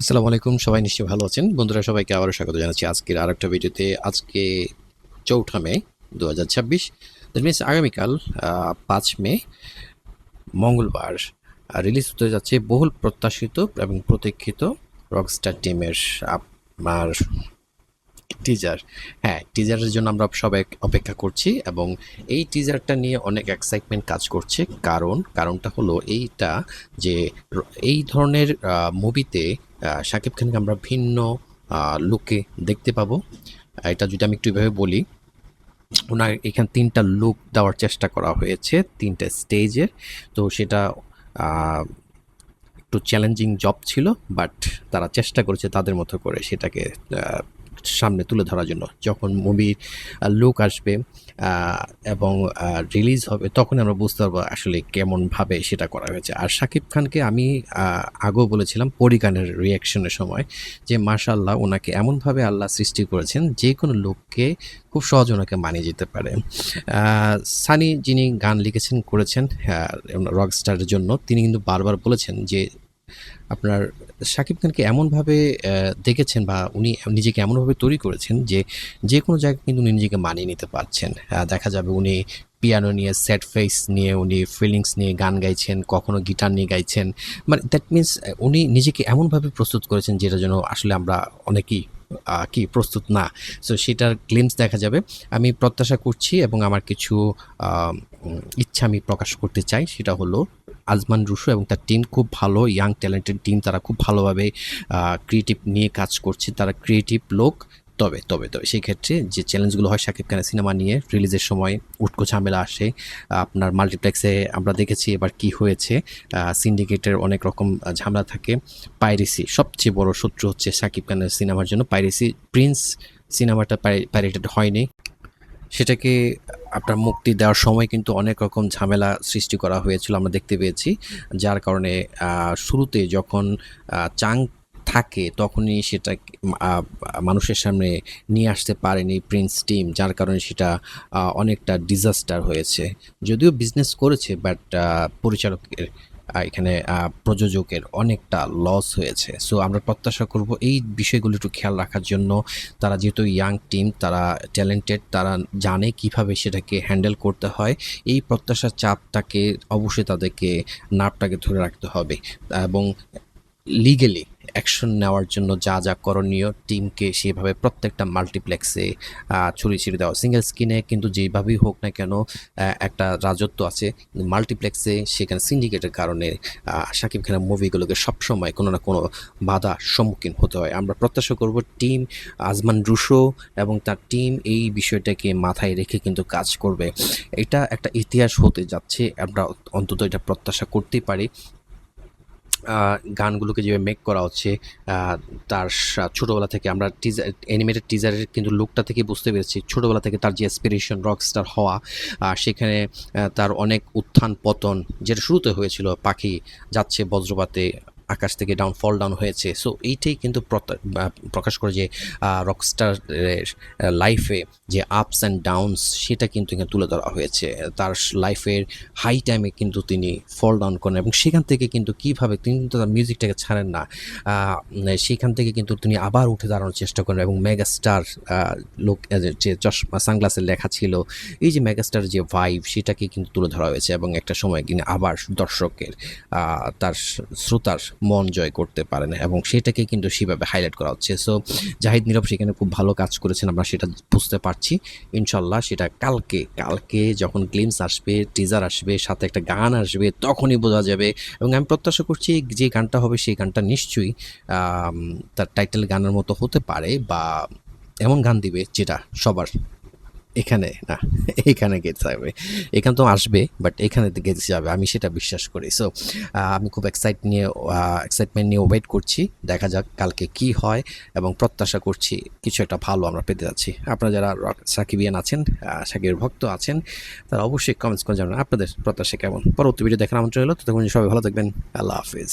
আসসালামু আলাইকুম। সবাই নিশ্চয়ই ভালো আছেন। বন্ধুরা সবাইকে আবারও স্বাগত জানাচ্ছি আজকের আরেকটা ভিডিওতে। আজকে ৪ঠা মে ২০২৬। দ্যাট মিনস আগামীকাল ৫ মে মঙ্গলবার রিলিজ হতে যাচ্ছে বহুল প্রত্যাশিত এবং প্রতীক্ষিত রকস্টার টিমের আপনার টিজার। হ্যাঁ, টিজারের জন্য আমরা সবাই অপেক্ষা করছি এবং এই টিজারটা নিয়ে অনেক এক্সাইটমেন্ট কাজ করছে। কারণটা হলো এইটা যে এই ধরনের মুভিতে শাকিব খানকে আমরা ভিন্ন লুকে দেখতে পাবো। এটা যদি আমি একটু এভাবে বলি, ওনার এখানে ৩টা লুক দেওয়ার চেষ্টা করা হয়েছে ৩টা স্টেজের। তো সেটা আ একটু চ্যালেঞ্জিং জব ছিল, বাট তারা চেষ্টা করেছে তাদের মতো করে সেটাকে সামনে তুলে ধরার জন্য। যখন মুভির লুক আসবে এবং রিলিজ হবে তখনই আমরা বুঝতে পারবো আসলে কেমনভাবে সেটা করা হয়েছে। আর শাকিব খানকে আমি আগেও বলেছিলাম পরী গানের রিঅ্যাকশনের সময় যে মাশাআল্লাহ ওনাকে এমনভাবে আল্লাহ সৃষ্টি করেছেন যে কোনো লোককে খুব সহজে ওনাকে মানিয়ে যেতে পারে। সানি যিনি গান লিখেছেন করেছেন রকস্টারের জন্য, তিনি কিন্তু বারবার বলেছেন যে আপনার শাকিব খানকে এমনভাবে দেখেছেন বা উনি নিজেকে এমনভাবে তৈরি করেছেন যে যেকোনো জায়গায় কিন্তু উনি নিজেকে মানিয়ে নিতে পারছেন। দেখা যাবে উনি পিয়ানো নিয়ে স্যাড ফেস নিয়ে উনি ফিলিংস নিয়ে গান গাইছেন, কখনো গিটার নিয়ে গাইছেন। মানে দ্যাট মিনস উনি নিজেকে এমনভাবে প্রস্তুত করেছেন যেটার জন্য আসলে আমরা অনেকেই কি প্রস্তুত না। সো সেটার গ্লিম্পস দেখা যাবে। আমি প্রত্যাশা করছি এবং আমার কিছু আ ইচ্ছা আমি প্রকাশ করতে চাই। সেটা হলো আজমান রুশো এবং তার টিম খুব ভালো ইয়াং ট্যালেন্টেড টিম। তারা খুব ভালোভাবে ক্রিয়েটিভ নিয়ে কাজ করছে। তারা ক্রিয়েটিভ লোক। তবে সেই ক্ষেত্রে যে চ্যালেঞ্জগুলো হয় শাকিব খানের সিনেমা নিয়ে রিলিজের সময় উটকো ঝামেলা আসে। আপনার মাল্টিপ্লেক্সে আমরা দেখেছি এবার কি হয়েছে। সিন্ডিকেটের অনেক রকম ঝামেলা থাকে। পাইরেসি সবচেয়ে বড় শত্রু হচ্ছে শাকিব খানের সিনেমার জন্য পাইরেসি। প্রিন্স সিনেমাটা পাইরেটেড হয়নি। সেটাকে আপনার মুক্তি দেওয়ার সময় কিন্তু অনেক রকম ঝামেলা সৃষ্টি করা হয়েছিল আমরা দেখতে পেয়েছি। যার কারণে শুরুতে যখন চাং থাকে তখনই সেটা আ মানুষের সামনে নিয়ে আসতে পারেনি প্রিন্স টিম। যার কারণে সেটা অনেকটা ডিজাস্টার হয়েছে। যদিও বিজনেস করেছে বাট পরিচালকের এখানে প্রযোজকের অনেকটা লস হয়েছে। সো আমরা প্রত্যাশা করব এই বিষয়গুলো একটু খেয়াল রাখার জন্য। তারা যেহেতু ইয়াং টিম, তারা ট্যালেন্টেড, তারা জানে কিভাবে সেটাকে হ্যান্ডেল করতে হয়। এই প্রত্যাশার চাপটাকে অবশ্যই তাদেরকে নার্ভটাকে ধরে রাখতে হবে এবং লিগ্যালি অ্যাকশন নেওয়ার জন্য যা করণীয় টিমকে সেভাবে প্রত্যেকটা মাল্টিপ্লেক্সে ছড়িয়ে ছিটিয়ে দেওয়া। সিঙ্গেল স্ক্রিনে কিন্তু যেভাবেই হোক না কেন একটা রাজত্ব আছে। মাল্টিপ্লেক্সে সেখানে সিন্ডিকেটের কারণে শাকিব খানের মুভিগুলোকে সবসময় কোনো না কোনো বাধার সম্মুখীন হতে হয়। আমরা প্রত্যাশা করব টিম আজমান রুশো এবং তার টিম এই বিষয়টাকে মাথায় রেখে কিন্তু কাজ করবে। এটা একটা ইতিহাস হতে যাচ্ছে। আমরা অন্তত এটা প্রত্যাশা করতেই পারি। গানগুলোকে যেভাবে মেক করা হচ্ছে, তার ছোটোবেলা থেকে আমরা অ্যানিমেটেড টিজারের কিন্তু লুকটা থেকে বুঝতে পেরেছি ছোটোবেলা থেকে তার যে অ্যাসপিরেশন রকস্টার হওয়া, সেখানে তার অনেক উত্থান পতন যেটা শুরুতে হয়েছিল পাখি যাচ্ছে বজ্রপাতে আকাশ থেকে ফল ডাউন হয়েছে। সো এইটাই কিন্তু প্রকাশ করে যে রকস্টারের লাইফে যে আপস অ্যান্ড ডাউনস সেটা কিন্তু এখানে তুলে ধরা হয়েছে। তার লাইফের হাই টাইমে কিন্তু তিনি ফল ডাউন করেন এবং সেখান থেকে কিন্তু কীভাবে তিনি কিন্তু তার মিউজিকটাকে ছাড়েন না। সেখান থেকে কিন্তু তিনি আবার উঠে দাঁড়ানোর চেষ্টা করেন এবং মেগাস্টার লোক যে চশমা সানগ্লাসের লেখা ছিল, এই যে মেগাস্টার যে ভাইব সেটাকে কিন্তু তুলে ধরা হয়েছে এবং একটা সময় তিনি আবার দর্শকের তার শ্রোতার মন জয় করতে পারেন এবং সেটাকে কিন্তু সেভাবে হাইলাইট করা হচ্ছে। সো জাহিদ নীরব সেখানে খুব ভালো কাজ করেছেন, আমরা সেটা বুঝতে পারছি। ইনশাল্লাহ সেটা কালকে যখন গ্লিমস আসবে, টিজার আসবে, সাথে একটা গান আসবে তখনই বোঝা যাবে এবং আমি প্রত্যাশা করছি যে গানটা হবে সেই গানটা নিশ্চয়ই তার টাইটেল গানের মতো হতে পারে বা এমন গান দিবে যেটা সবার এখানে না এখানে গেতে যাবে। এখানে তো আসবে বাট এখানে গেতে যাবে, আমি সেটা বিশ্বাস করি। সো আমি খুব এক্সাইটমেন্ট নিয়ে ওয়েট করছি। দেখা যাক কালকে কি হয় এবং প্রত্যাশা করছি কিছু একটা ভালো আমরা পেতে যাচ্ছি। আপনারা যারা সাকিবিয়ান আছেন, সাকিবের ভক্ত আছেন, তারা অবশ্যই কমেন্টস করে জানাবেন আপনাদের প্রত্যাশা কেমন। পরবর্তী ভিডিও দেখার আমন্ত্রণ রইল। ততক্ষণ সবাই ভালো থাকবেন। আল্লাহ হাফিজ।